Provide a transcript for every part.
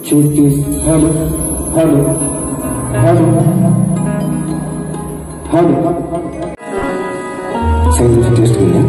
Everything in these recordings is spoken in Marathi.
छोटे हॅलो हॅलो हॅलो हॅलो संगीत टेस्ट केली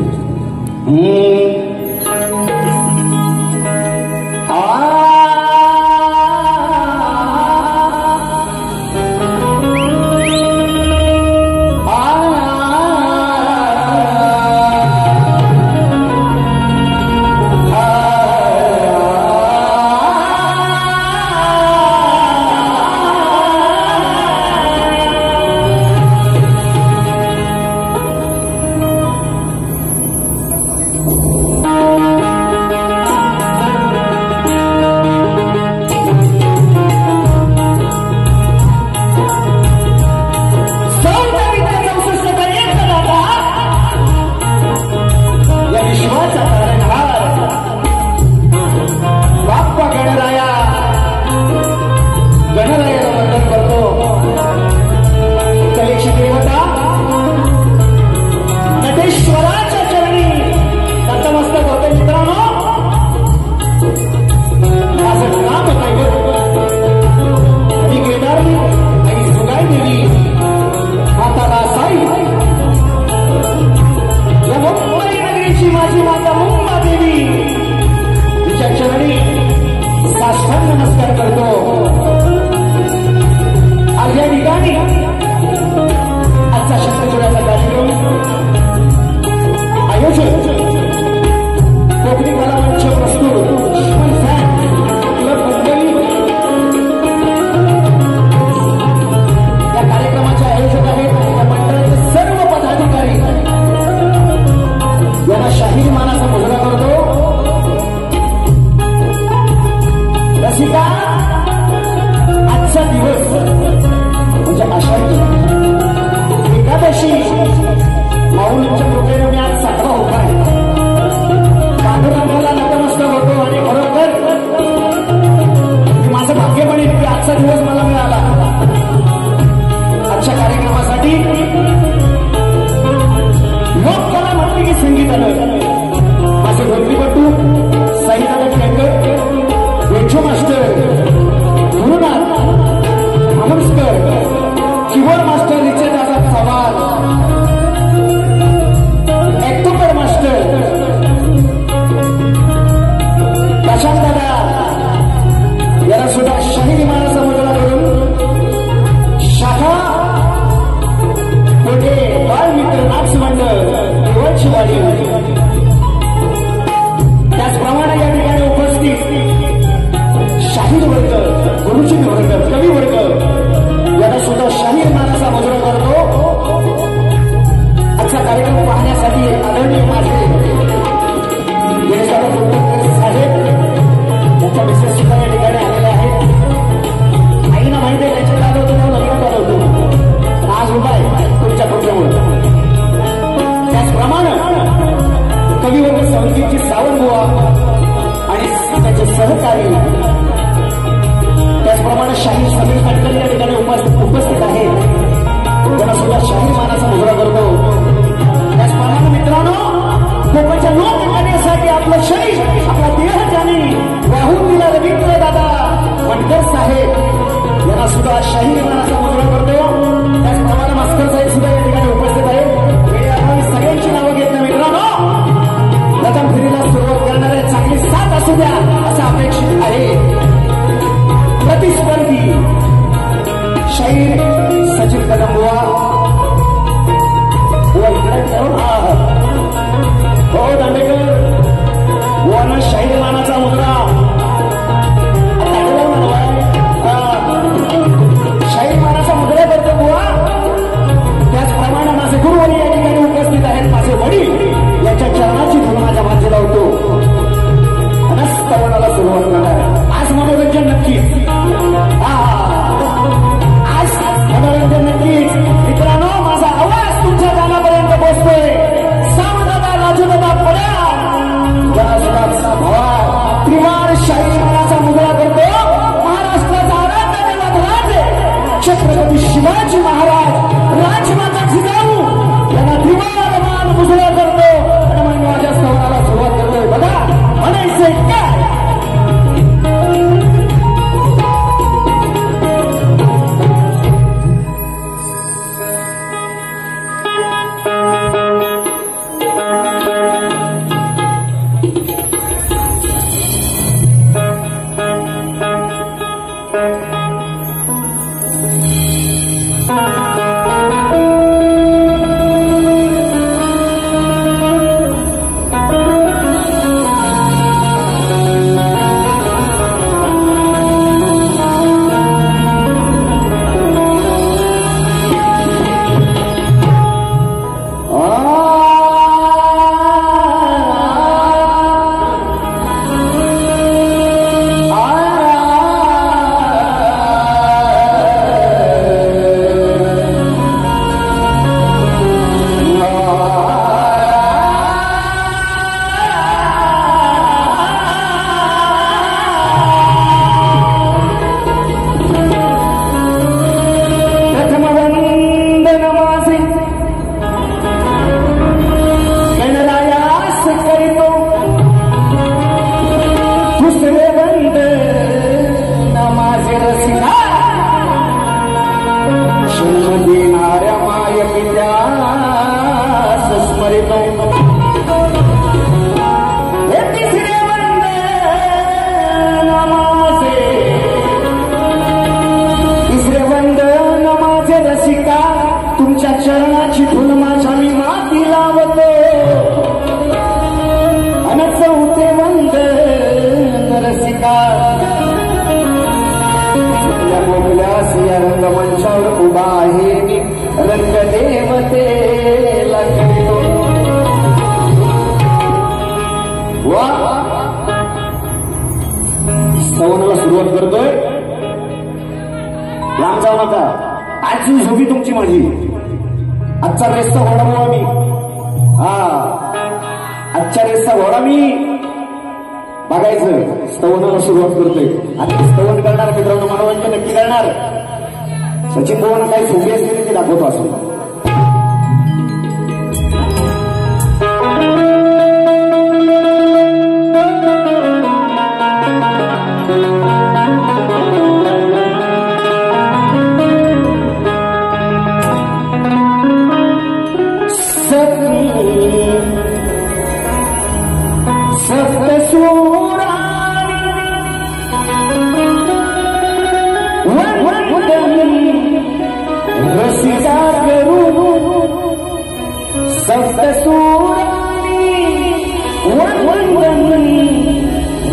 या रंगमंचावर उभा आहे मी रंगदेवतेला खेळतो. वा स्तवनाला सुरुवात करतोय. लांब जाऊ नका. आजची झोपी तुमची माझी. आजचा रेसचा घोडा बाबा मी. हा आजच्या रेसचा घोडा मी. बघायचं स्तवनाला सुरुवात करतोय. आणि स्तवन करणार मित्रांनो मनोरंजन नक्की करणार. सचिन भवन काही झोपी असते ते दाखवतो असं.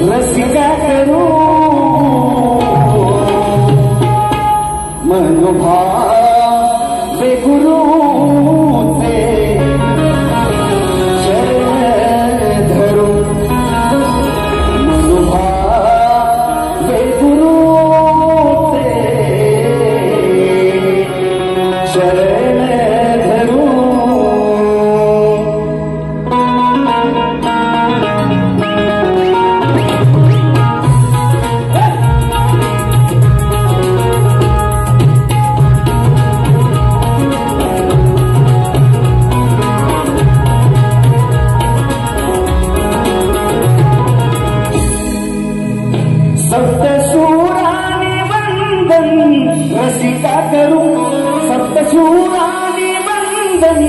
रसिका करू मनोभावे गुरु ते शरण धरू. मनोभावे गुरु ते शरण धरू. सप्तशूरानी वंदन रसिका करू. सप्तशूरानी वंदन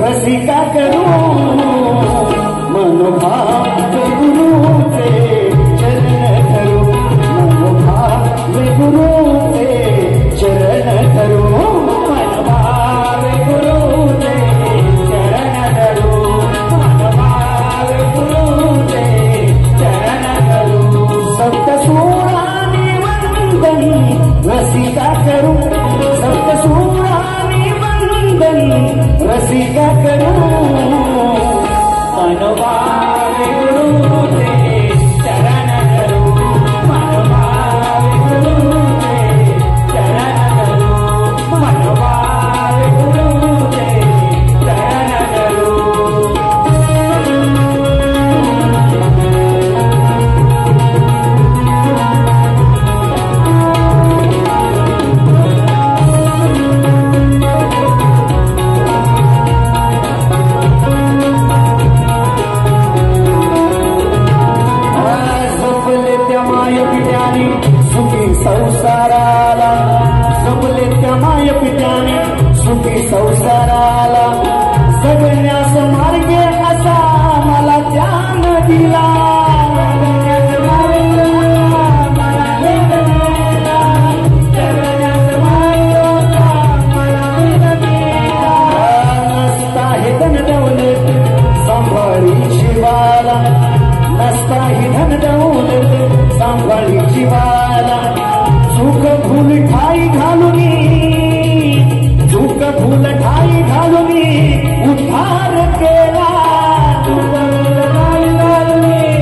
रसिका करू. मनोभावे गुरु ते चरण धरू. मनोभावे गुरु ते चरण धरू. मनोभावे गुरु ते चरण धरू. मनोभावे गुरु ते चरण धरू. सप्तशूरानी वंदन रसिका करू. सप्तशूरानी वंदन रसिका करू. मनोभावे गुरु ते चरण धरू. मनोभावे गुरु ते चरण धरू. मनोभावे गुरु ते चरण धरू. सुखी संसाराला जपले त्या मायपित्याने सुखी संसाराला जगण्यास मार्गे असा मला ध्यान दिला. नसता हे धन दौलत सांभाळी शिवाला. नसता ही धन दौलत सांभाळी जीवाला. चूक भूल ठाई घालुनी. चूक भूल ठाई घालुनी उद्धार केला. चूक भूल ठाई घालुनी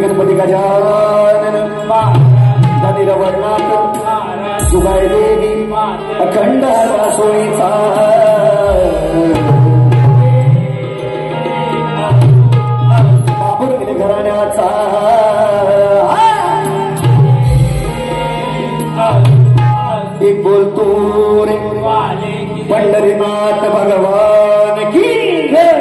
गणपती गजानन धनिरवर्णात सुगाय देवी अखंड हरवा सोयीचा बापूर घराण्याचा एक बोलतो रे पंढरीनाथ भगवान की जय.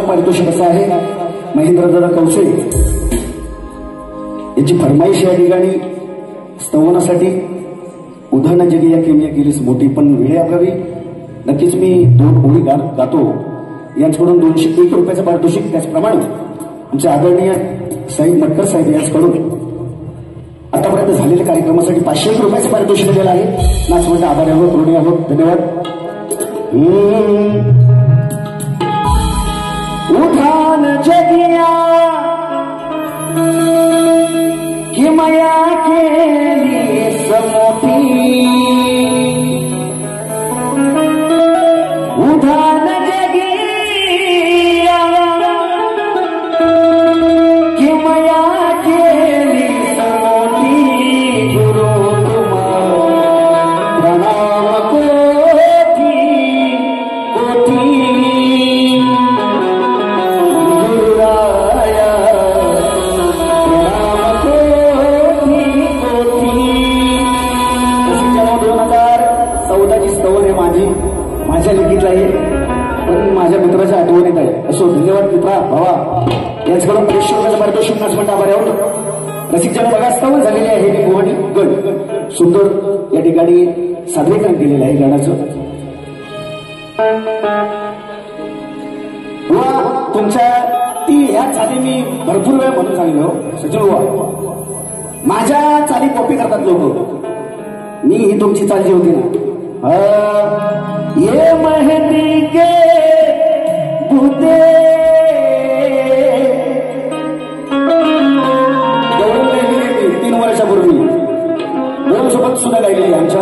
पारितोषिक असं आहे महेंद्रदादा कवसे याची फरमाईश या ठिकाणी स्तवनासाठी उदाहरण जगी या केमिया केलीस मोठी पण वेळेअभावी नक्कीच मी 2 ओळी गातो. यांच्याकडून 201 रुपयाचं पारितोषिक त्याचप्रमाणे आमचे आदरणीय साहेब मटकर साहेब यांच्याकडून आतापर्यंत झालेल्या कार्यक्रमासाठी 501 रुपयाचं पारितोषिक दिलेलं आहे. नाच म्हणजे आभारी आहोत, ऋणी आहोत. धन्यवाद. उठान जगिया कि मया केली समोटी उठान जगिया कि मया केली समोटी गुरु तुम्हा प्रणाम कोटी कोटी माझ्या लिखितला आहे पण माझ्या मित्राच्या आठवणीत आहे. असो धन्यवाद मित्रा भावा. याचकडून 500 रुपयाचं पारितोषिक नाच म्हणता बरे आहोत. रसिकजन बघा स्तवन झालेली आहे ही गोवानी गण सुंदर या ठिकाणी सादरीकरण केलेलं आहे गाण्याचं. वा तुमच्या ती ह्या चाली मी भरपूर वेळ म्हणून सांगितलं सचिन वा माझ्या चाली कॉपी करतात लोक. मी ही तुमची चालची होती ना ये मेहंदी के बुते गौरव लिहिलेली 3 वर्षापूर्वी गौरव सोबत सुद्धा गायलेली आमच्या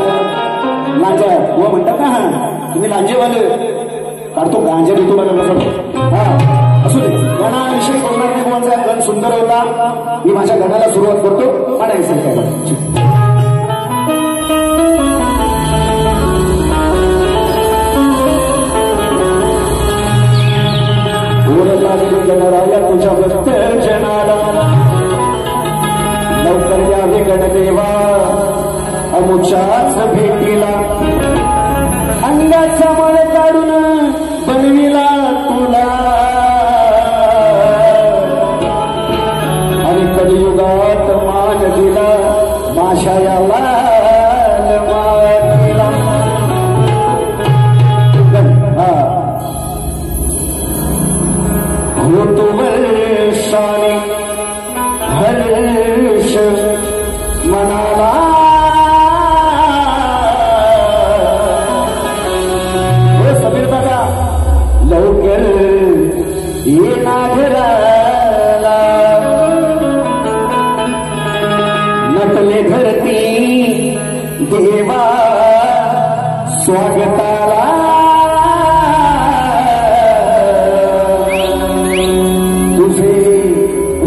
लांजा व म्हणतात ना हा तुम्ही लांजेवाले काढतो गांजा देतो बघा कसं हा असू दे. गणाविषयी बोलणार नाही. कोणाचा गण सुंदर होता. मी माझ्या गणाला सुरुवात करतो म्हणायचं काय गणराया तुझ्या भक्त जनाला लवकर यावे गणदेवा अमुच्याच भेटीला अंगाचा मळ काढून बनविला तुला आणि कलियुगात मान दिला माझ्या या लाल मातीला. होतो वर्षाने हर्ष मनाला हो समीर दादा लवकर ये ना घराला नटले धरती देवा स्वागताला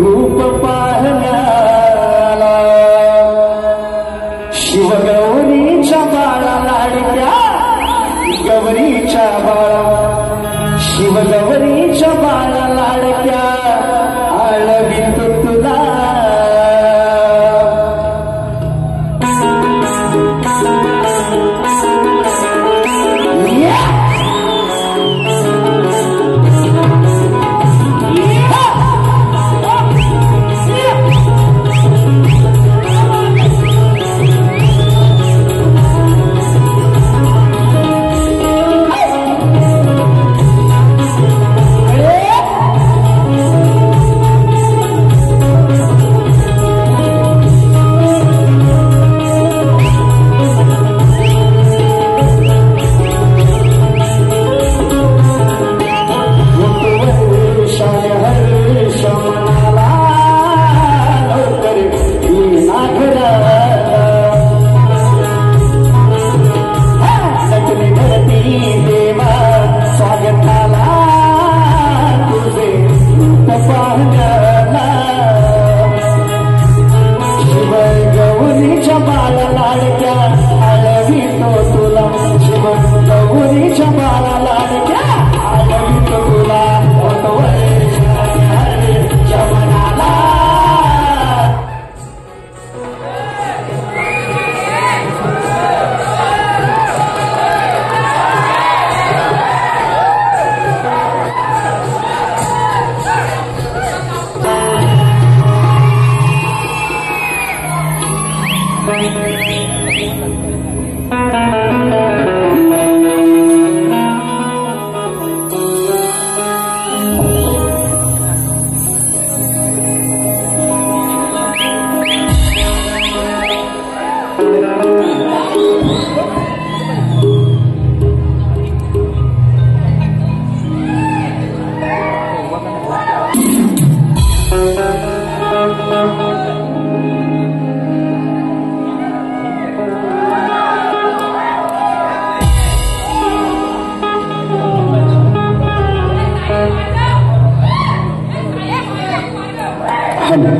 रूप पाहण्याला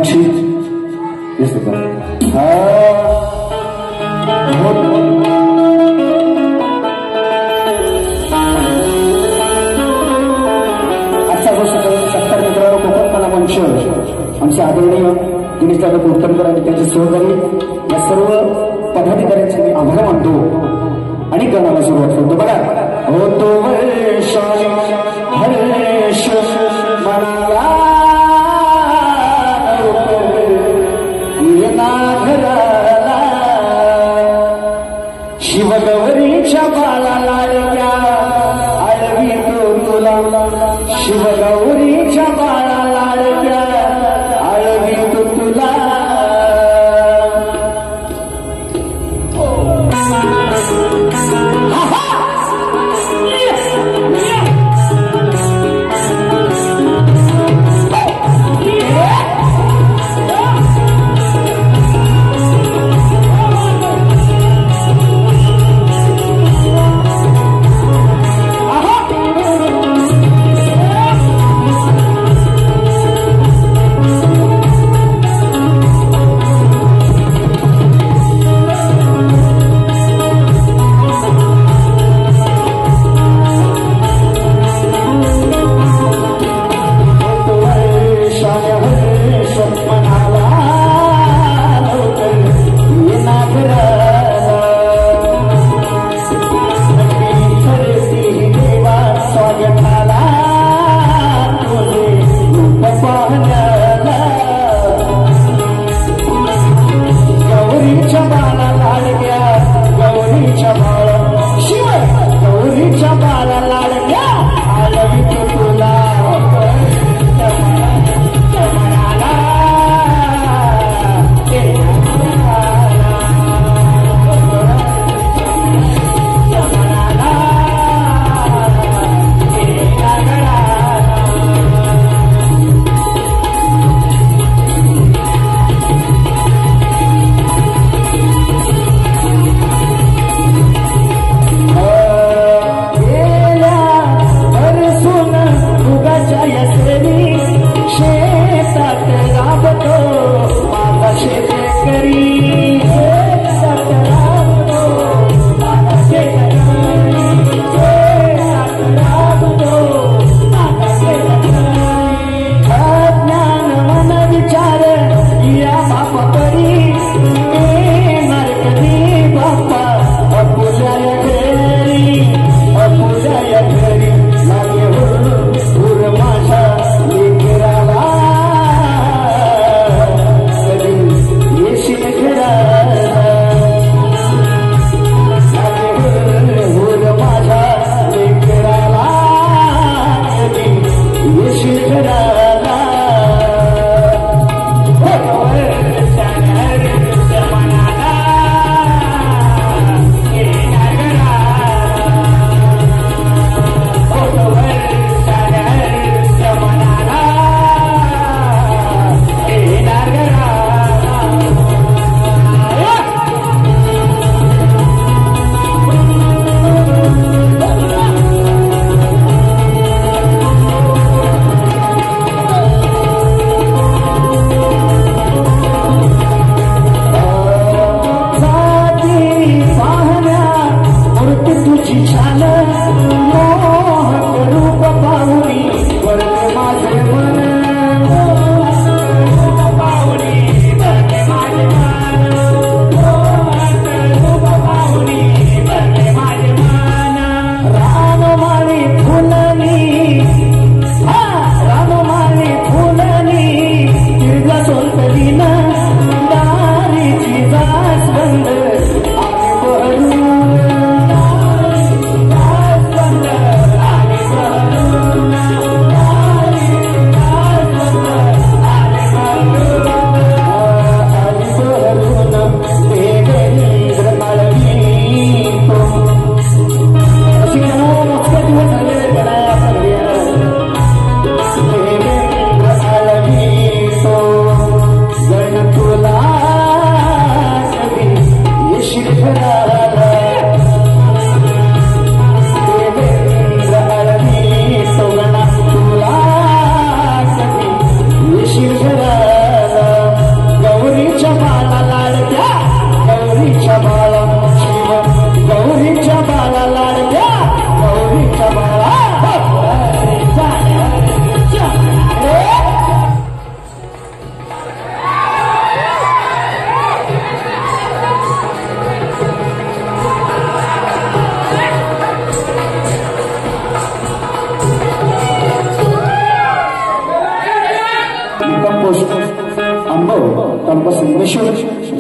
ठीक yes sir आजचा जो सत्कार मित्रांनो कोकण कला मंच आमचे आदरणीय दिनेश दादा कोटकरकर आणि त्यांचे सहकारी या सर्व पदाधिकाऱ्यांचे मी आभार मानतो आणि गाण्याला सुरुवात करतो बघा होतो वर्ष हर्ष मनाला शिवगौरीच्या बाळा लाडक्या आळवी तो तुला शिवगौरीच्या बाळा लाडक्या आळवी तो तुला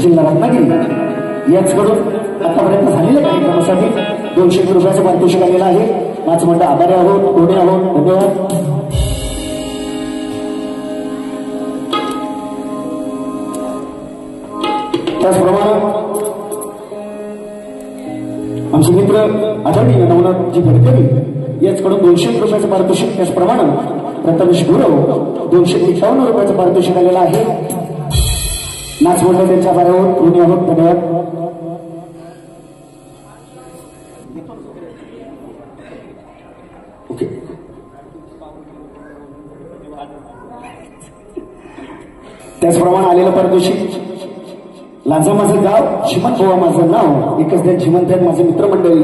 जिल्हा रत्नागिरी याचकडून आतापर्यंत झालेल्या कार्यक्रमासाठी 200 रुपयाचं पारितोषिक आलेलं आहे. माझं म्हणणं आभारी आहोत, कोणी आहोत, धन्यवाद. त्याचप्रमाणे आमचे मित्र आदरणीय नवनाथजी गडकरी याचकडून 200 रुपयाचं पारितोषिक. त्याचप्रमाणे प्रथमेश गुरव 251 रुपयाचं पारितोषिक आलेलं आहे. नाचवंड त्यांच्या आभारावर कोणी आहोत, धन्यवाद. ओके. त्याचप्रमाणे आलेलं पारितोषिक लांजा माझं गाव, श्रीमंत गोवा माझं नाव, एकच त्या श्रीमंत आहेत माझे मित्रमंडळी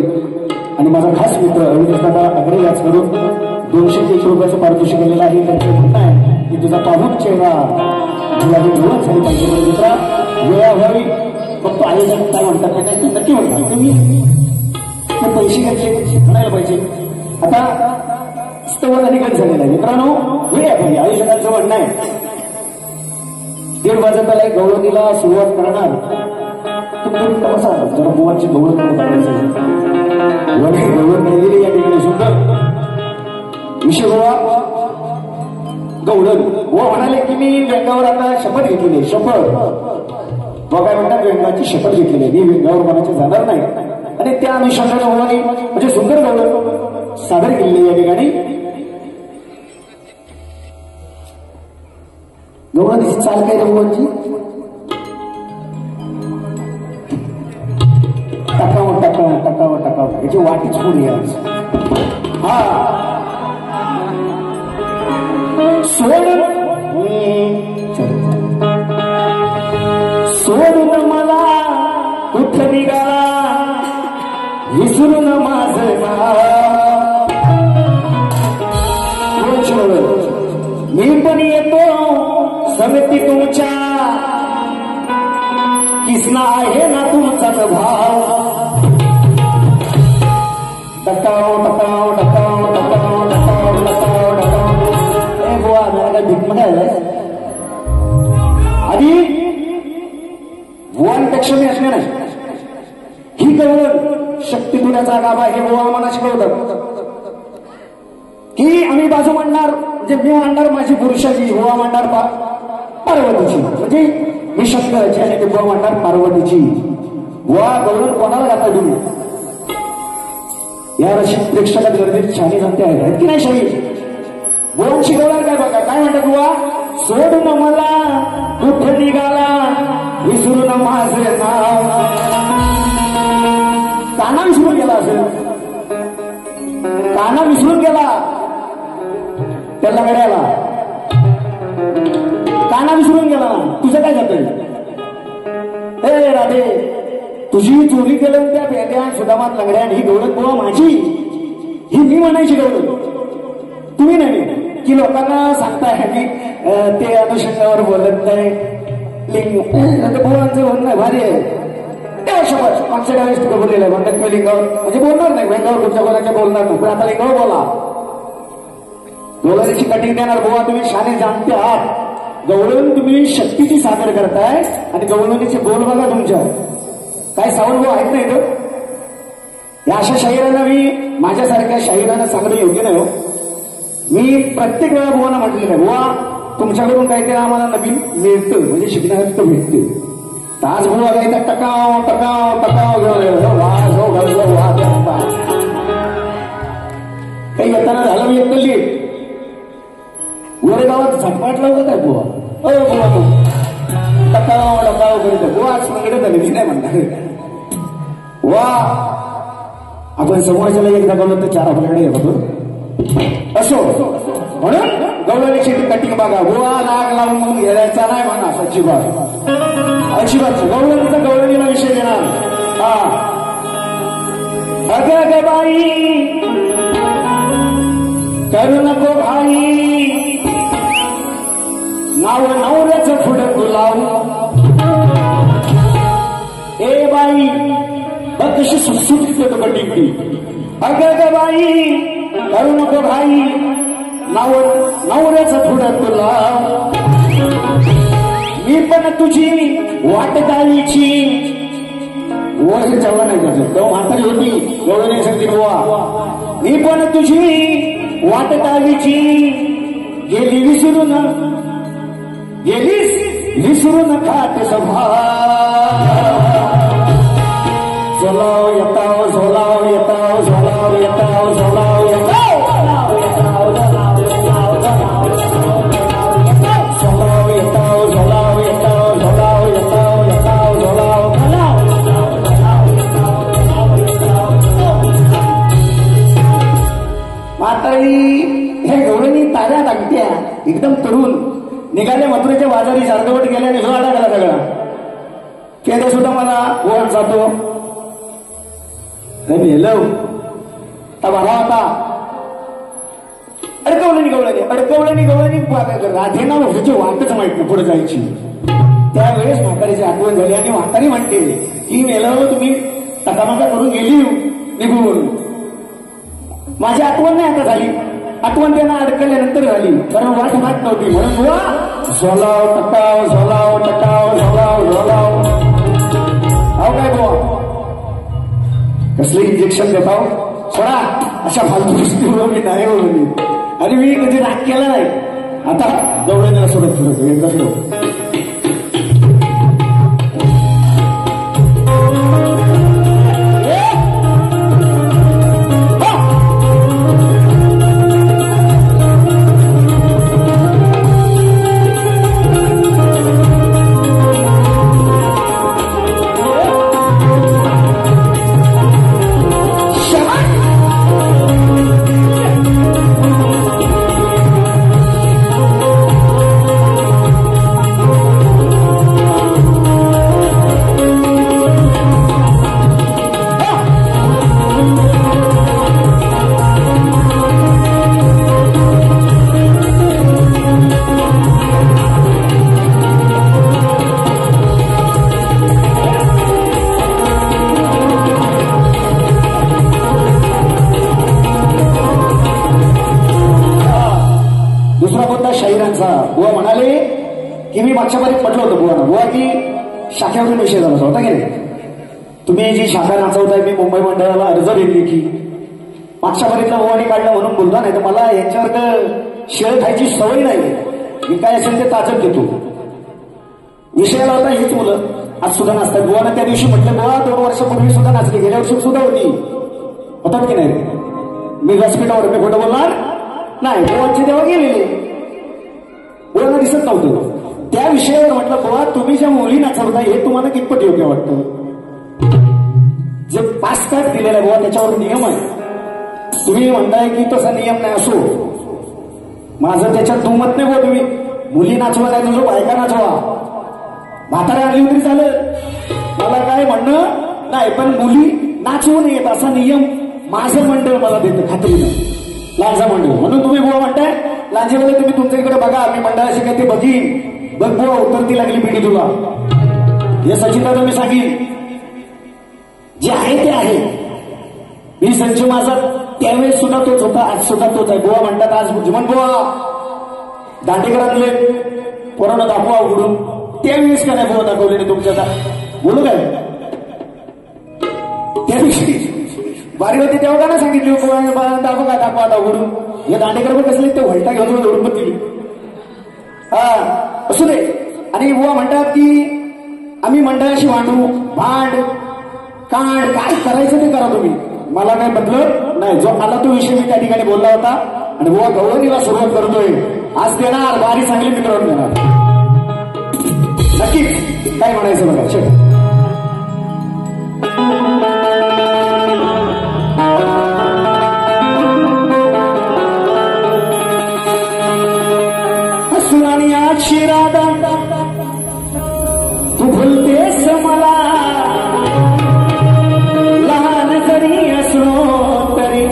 आणि माझा खास मित्र अविनाश दादा अग्रे याचकडून 201 रुपयाचं पारितोषिक आलेलं आहे. त्यांचं म्हणणं आहे की तुझा पाहून चेहरा गुलाबी ओळख झाली पाहिजे. मित्रा वेळाभावी फक्त आयोजन काय म्हणतात ते नक्की म्हणतात तुम्ही ते पैसे घ्यायचे म्हणायला पाहिजे. आता स्तवन अधिकारी झालेला आहे मित्रांनो. वेळाभावी आयोजकांचं म्हणणं आहे 1:30 वाजताला गौरवणीला सुरुवात करणार. तुम्ही कसा जरा बुवांची गौरव करायचं गौरव केलेली या ठिकाणी सुंदर विषय गोवा गौरव व म्हणाले की मी व्यंगावर आता शपथ घेतलेली आहे. शपथ व काय म्हणतात व्यंगाची शपथ घेतलेली आहे. मी व्यंगावर म्हणायचे जाणार नाही आणि त्या अनुषंगाने होणारी म्हणजे सुंदर गौरव सादर केलेली या ठिकाणी. गौरवाची चाल काय गौरवाची टाकावं टाकावं टाकावं टाकावं याची वाटीच पुढे आज. हा सोडून मला कुठं निघाला विसरून माझं मी पण येतो समिती तुमच्या किसना आहे ना तुमचाच भाव. टकाव टकाव टकाव टकाव टकाव टकाव टकाव. ए बुवा मला काय भीक म्हणायला आधी बुवांपेक्षा मी असणे नाही. ही कळवण शक्ती तुझ्याचा गाभा हे बुवा आम्हाला शिकवतात की आम्ही बाजू मांडणार म्हणजे मी मांडणार माझी पुरुषाची, बुवा मांडणार पार्वतीची. म्हणजे मी शंकराची आणि ते बुवा मांडणार पार्वतीची. बुवा गौरव कोणाला घातला तुम्ही या रशिक प्रेक्षकात गर्दीत शाही जाणते आहेत की नाही. शाही बुवा शिकवणार काय बघा काय म्हणतात बुवा. सोडून मला कुठं निघाला विसरून माझं नाव. काना विसरून गेला असेल, काना विसरून गेला त्याला गड्याला काना विसरून गेला. तुझं काय जातंय ए राधे तुझी चोरी केलं त्या पेट्या सुदामात लंगड्या ही गौरव बुवा माझी ही मी म्हणायची गौरव तुम्ही नाही की लोकांना सांगताय की ते अनुषंगावर बोलत नाही. लिंग बुवांचं म्हणणं भारी आहे. शपथ मागच्या वेळेस तुला बोललेलं आहे म्हणतात मी लिंगावर म्हणजे बोलणार नाही लिंगावर तुमच्या कोणाच्या बोलणार नाही पण आता लिंगावर बोला. गौरवाची कटिंग देणार बुवा तुम्ही शाने जाणते आहात. गौरव तुम्ही शक्तीची सादर करताय आणि गौरवणीचे बोल बघा तुमच्या काय सावंत भाऊ आहेत नाही तर या अशा शाहिरांना मी माझ्यासारख्या शाहिरांना सांगणं योग्य नाही हो. मी प्रत्येक वेळा बुवांना म्हटलेलं आहे बुवा तुमच्याकडून काहीतरी आम्हाला नवीन मिळतं म्हणजे शिकण्याचं भेटते. आज बुवा काहीतरी टकाव टकाव टकाव काही येताना झालं मी येत गोरेगावात झटपाटला होत आहे बुवा. अ बुवा तो टकाव टकाव करीत बुवा आज मंगडे झाले मी नाही म्हणणार वा. आपण समोरच्याला एकदा गवलं तर 4 आपल्याकडे येतो असो म्हणून गवळणीची कटिंग बघा बुवा नाग लावून म्हणून घ्यायचा नाही म्हणा. अजिबात अजिबात गवळणीचा गवळणीला विषय देणार. हा अग ग बाई करू नको भाई नाव नवऱ्याचं पुढं तुलावू. ए बाई बघ कशी सुटसुटीत येतो कटिंगली. अग ग बाई करू नको भाई नाव नवऱ्याचं पुढं तुला. मी मी पण तुझी वाट दाईची ओळख जेवढा नाही त्याचं तेव्हा म्हातारी होती एवढं नाही सांगते बुवा मी पण तुझी वाट दाईची गेली विसरून गेलीस विसरून खाट सभा झोलाव येताव झोलाव येताव झोलाव येताव झोलाव येताव झोलाव येताव झोलाव येताव झोलाव येताव झोलाव येताव झोलाव येताव येताव झोलाव म्हातारी हे गवळणी ताज्या टाकत्या एकदम तरुण निघाले मथुरेच्या बाजारी अर्धवट गेल्या आणि झोळा टाकला सगळा केले सुद्धा मला ओळख जातो हेलो तबारा होता अडकवल्याने राधेना ह्याची वाटच माहित नाही पुढे जायची त्यावेळेस म्हातारीची आठवण झाली आणि म्हातारी म्हणते की मेलं तुम्ही तकामाका करून गेली निघून माझी आठवण नाही आता झाली आठवण त्यांना अडकल्यानंतर झाली कारण वाट माहित नव्हती म्हणून बुवा झोलाव टकाव झोलाव टकाव झोलाव झोलाव अहो काय बुवा कसले इंजेक्शन देताव सोडा अशा फालतू गोष्टीवर मी नाही बोलली आणि मी कधी राग केला नाही आता गवळणीला सोडत फिरतो एकदा फिरतो बुवा म्हणाले की मी मागच्या बारीत म्हटलं होतं बुवा बुवा की शाखेवरून विषय झाला होता की तुम्ही जी शाखा नाचवताय मी मुंबई मंडळाला अर्ज दिली की मागच्या बारीतला बुवानी काढलं म्हणून बोलता नाही तर मला यांच्यावर शेळ खायची सवय नाही मी काय असेल ते ताजत घेतो विषयाला होता हीच मुलं आज सुद्धा नाचतात बुवाना त्या दिवशी म्हटलं बुवा 2 वर्षापूर्वी सुद्धा नाचली गेल्या वर्षी सुद्धा होती होतात की नाही मी व्यासपीठावर मी खोटं बोलणार नाही बुवांची तेव्हा गेलेली बुवांना दिसत नव्हतं त्या विषयावर म्हटलं बुवा तुम्ही ज्या मुली नाचवता हे तुम्हाला कितपत योग्य वाटतं जे 5 तास दिलेला बुवा त्याच्यावर नियम आहे तुम्ही म्हणताय की तसा नियम नाही असो माझं त्याच्यात दुमत नाही बुवा तुम्ही मुली नाचवा काय तुझं बायका नाचवा म्हातारा आली होती झालं मला काय म्हणणं नाही पण मुली नाचवू नयेत असा नियम माझं मंडळ मला देतं खात्रीनं लांजा मंडळ म्हणून तुम्ही बुवा म्हणताय लांजेवाले तुम्ही तुमच्या इकडे बघा मी मंडळाशी काय ते बघीन बघ बुवा उतरती लागली पिढी तुला हे सचिनला मी सांगेन जे आहे ते आहे मी संच माझा त्यावेळेस सुद्धा तोच होता आज सुद्धा तोच आहे बुवा म्हणतात आज जुमन बुवा दांडेकरांतले पोरांना दाखवा उघडून त्यावेळेस का नाही बुवा दाखवले नाही तुमच्या बोलू काय त्या दिवशी बारी होती तेव्हा का नाही सांगितली दाखव का दाखवा आता उघडून हे दांडेकर पण कसले ते व्हलटा घेऊन जोडून दिली हा असू दे आणि बुवा म्हणतात की आम्ही मंडळाशी भांडू भांड कांड काय करायचं ते करा तुम्ही मला काय म्हटलं नाही जो आला तो विषय मी त्या ठिकाणी बोलला होता आणि बुवा गवळणीला सुरुवात करतोय आज देणार बारी चांगली मित्रांनो देणार नक्कीच काय म्हणायचं बघा शेट शिरादा तू भुलतेस मला लहान जरी असलो तरी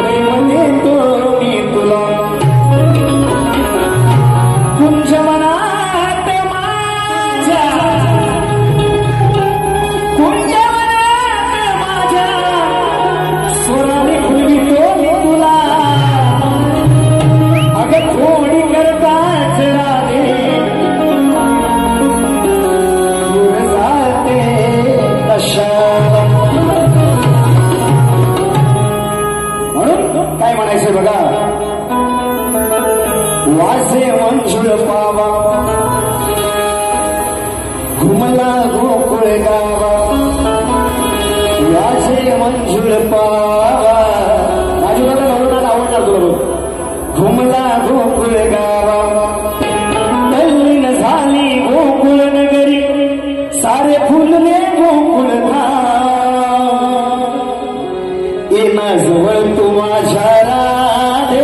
प्रेम देतो मी तुला कुंज मनात माझ्या गोकुळ गावा याचे मंजूर पावा राजूला घालून आवडणार तुला बघ घुमला गोकुळ गावा तल्लीन झाली गोकुळ नगरी सारे फुलले गोकुळ येना जवळ तू माझ्या राधे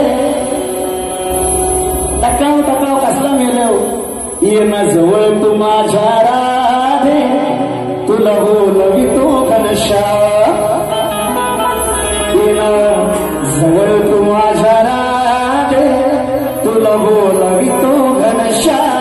टकाव टकाव कसला मेलव येना जवळ तू माझ्या राधे तुला बोलवितो घनश्याम येना जवळ तू माझ्या राधे तुला बोलवितो घनश्याम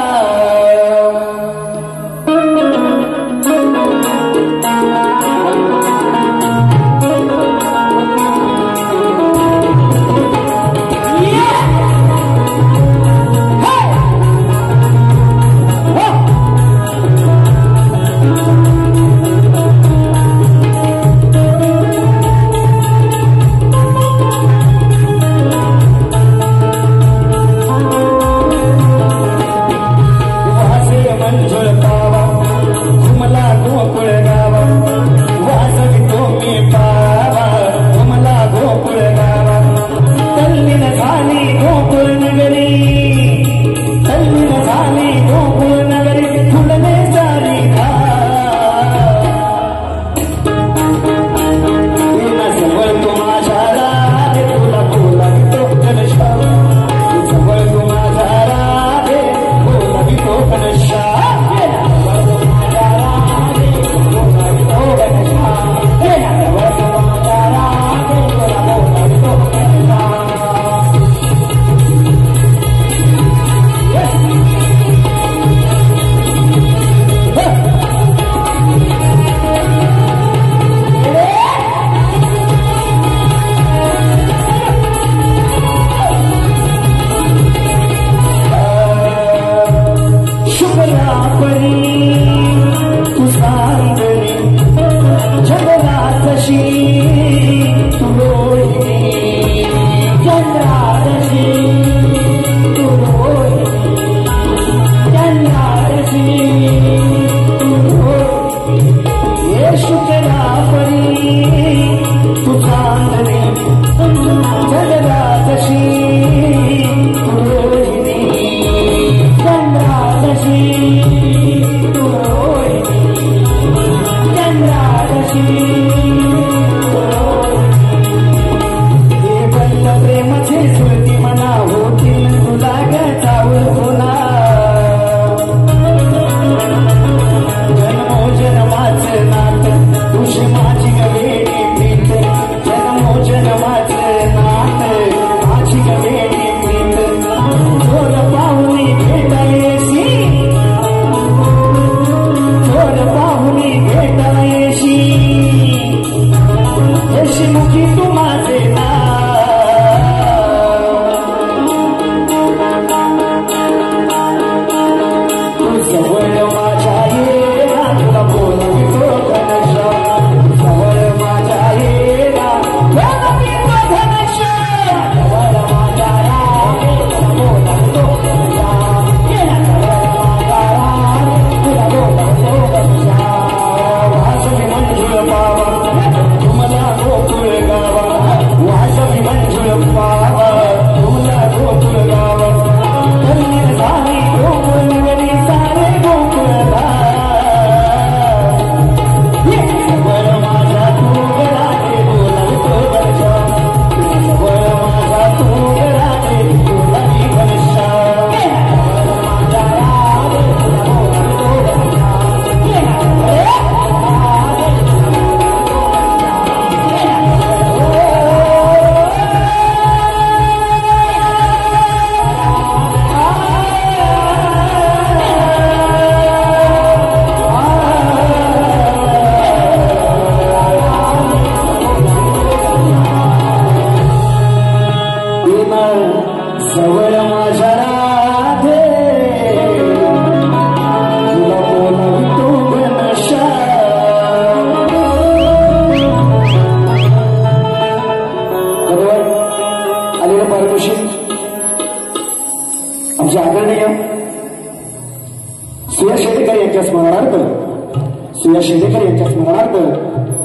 सुया शेडेकर यांच्या स्मरणार्थ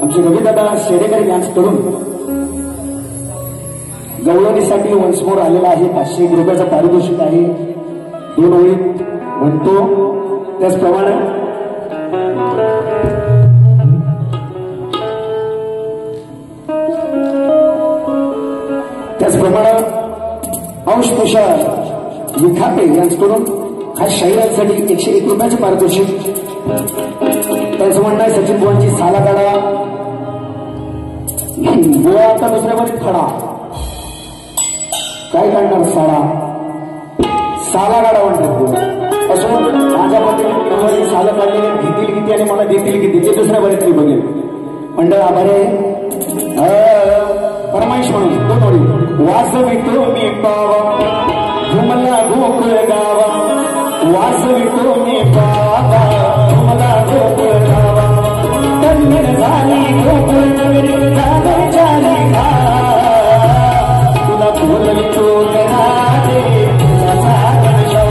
आमचे रविदादा शेडेकर यांस करून गवळणीसाठी वंशमोर आलेला आहे. 501 रुपयाचं पारितोषिक आहे. 2 ओळीत म्हणतो. त्याचप्रमाणे अंश तुषार विखापे यांच्याकडून खास शाहिरांसाठी 101 रुपयाचे पारितोषिक. त्यांचं म्हणणं आहे सचिन बुवांची साला काढा. बुवा आता दुसऱ्यामध्ये खडा काय काढणार? साला काढा म्हणतात बुवा. असं माझ्या पद्धतीने साला काढलेले घेतील किती आणि मला देतील किती ते दुसऱ्या बरेच मी बघेल. मंडळ आभारी आहे. परमाईश म्हणून 2 ओळी. वासवितो मी पावा तुम्हाला गोकुळ गावा. वासवितो मी पावा तुम्हाला गोकुळ गावा. तन्मन झाली गोकुळ नगरी झाली झाली तुला बोलवितो गराजे तुला सागन शव.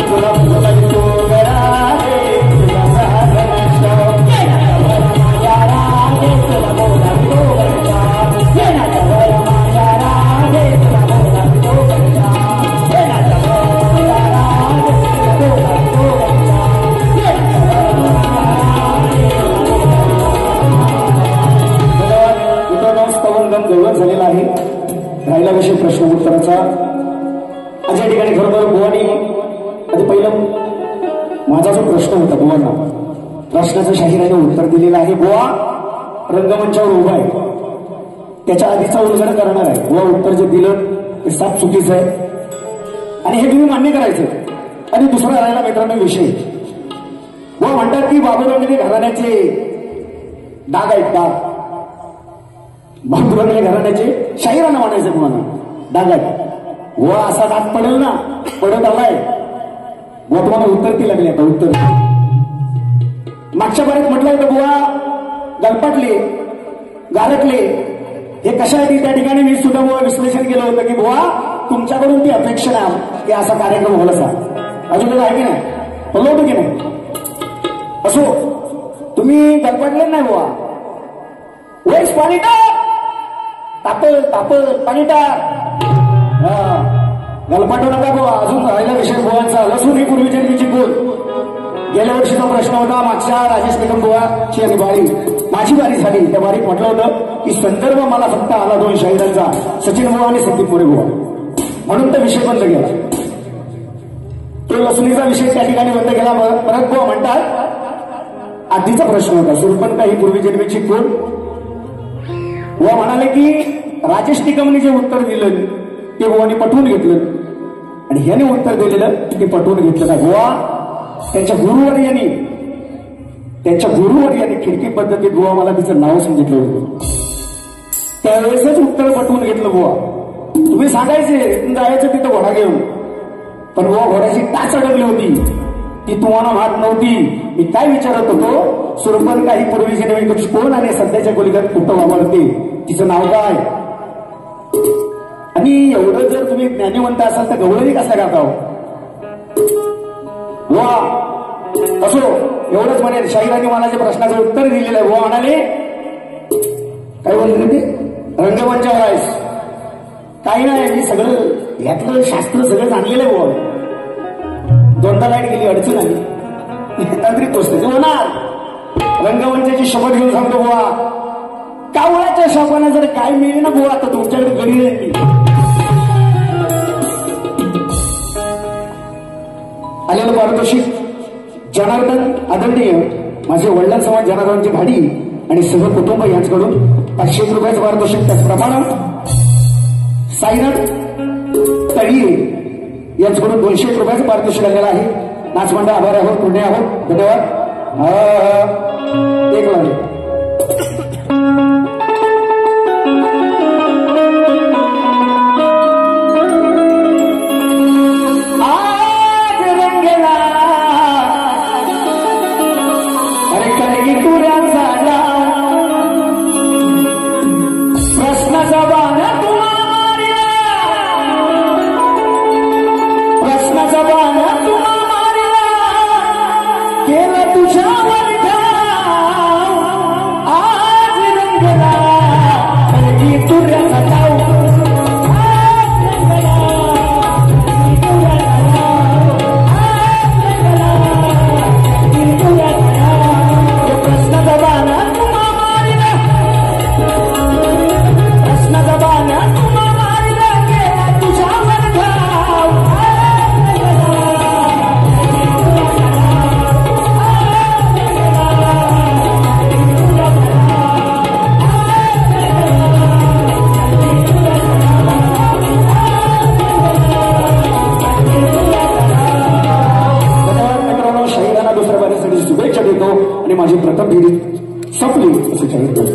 तुला बोलवितो गराजे तुला सागन शव. माझ्या राजे तुला बोलवितो गराजे. झालेला आहे. राहिला विषय प्रश्न उत्तराचा. आज या ठिकाणी खरोखर बुवानी आधी पहिलं माझा जो प्रश्न होता बुवांना प्रश्नाचं शाहिराने उत्तर दिलेलं आहे. बुवा रंगमंचावर उभा आहे. त्याच्या आधीचा उल्लेख करणार आहे. बुवा उत्तर जे दिलं ते साफ चुकीचं आहे आणि हे तुम्ही मान्य करायचं. आणि दुसरा राहिला मित्रांनो विषय. बुवा म्हणतात की बाबूराव घराण्याचे डाग आहेत. डाग बाबूराव घराण्याचे शाहिरानं म्हणायचं तुम्हाला डाग आहेत. व असा डाग पडेल ना पडत आलाय. व तुम्हाला उत्तर ती लागली. आता उत्तर मागच्या बारीत म्हटलं होतं बुवा गलपटले गारटले हे कशासाठी त्या ठिकाणी मी सुद्धा बुवा विश्लेषण केलं होतं की बुवा तुमच्याकडून ती अपेक्षा नाही की असा कार्यक्रम होईल असा. अजून आहे की नाही? बोललो होतं की नाही? असो तुम्ही गलपटले नाही बुवा. वेळेस पाणी टाक तापल तापल पाणी टाक. गलपाटू नका बुवा. अजून राहिला विषय बुवांचा. लसूण ही पूर्वीच्या निर्मिती बोल. गेल्या वर्षीचा प्रश्न होता मागच्या राजेश निकम बुवाची आणि बारी माझी बारी झाली. त्या बारीत म्हटलं होतं की संदर्भ मला फक्त आला 2 शाहिरांचा सचिन बुवा आणि संदीप मोरे बुवा म्हणून तो विषय बंद केला. तो लसुणीचा विषय त्या ठिकाणी बंद केला. परत बुवा म्हणतात आधीचा प्रश्न होता सुरपण काही पूर्वी जन्मीची कोण. बुवा म्हणाले की राजेश निकमने जे उत्तर दिलं ते बुवानी पटवून घेतलं आणि ह्याने उत्तर दिलेलं ते पटवून घेतलं नाही. बुवा त्यांच्या गुरुवर यांनी खिडकी पद्धतीत बुवा मला तिचं नाव सांगितलं होतं. त्यावेळेसच उत्तर पटवून घेतलं. बुवा तुम्ही सांगायचे जायचं तिथं घोडा घेऊन पण बुवा घोड्याची टाच अडकली होती ती तुम्हाला माहित नव्हती. मी काय विचारत होतो सुरपण काही पूर्वीची नवीन तुमची कोण आणि सध्याच्या गोलीगत कुठं वापरते तिचं नाव काय. आणि एवढं जर तुम्ही ज्ञानीवंत असाल तर गवळणी कसा गाता हो. वा असो एवढंच म्हणेल. शाहिरांनी मला जे प्रश्नाचं उत्तर दिलेलं आहे. वा म्हणाले काय बोलले ते रंगमंचावर आहेस काही नाही मी सगळं यातलं शास्त्र सगळं जाणलेलं आहे. बुवा 2दा लाईट गेली अडचण आली तांत्रिक गोष्ट होणार. रंगमंचाची शपथ घेऊन सांगतो बुवा कावळ्याच्या शापाने जर काय मिळेल ना बुवा तर तुमच्याकडे गडी नाही. आलेलं पारितोषिक जनार्दन आदरणीय माझे वडिलां समाज जनार्दनची भाडी आणि सर्व कुटुंब यांच्याकडून 500 रुपयाचं पारितोषिक. त्याचप्रमाणे साईनाथ तळीये यांच्याकडून 200 रुपयाचं पारितोषिक आलेलं आहे. नाचमंडळ आभारी आहोत. पुणे आहोत. धन्यवाद. एक वाजले केलं तुझ्या माझी प्रथम फेरी संपली असं जाहीर करतो.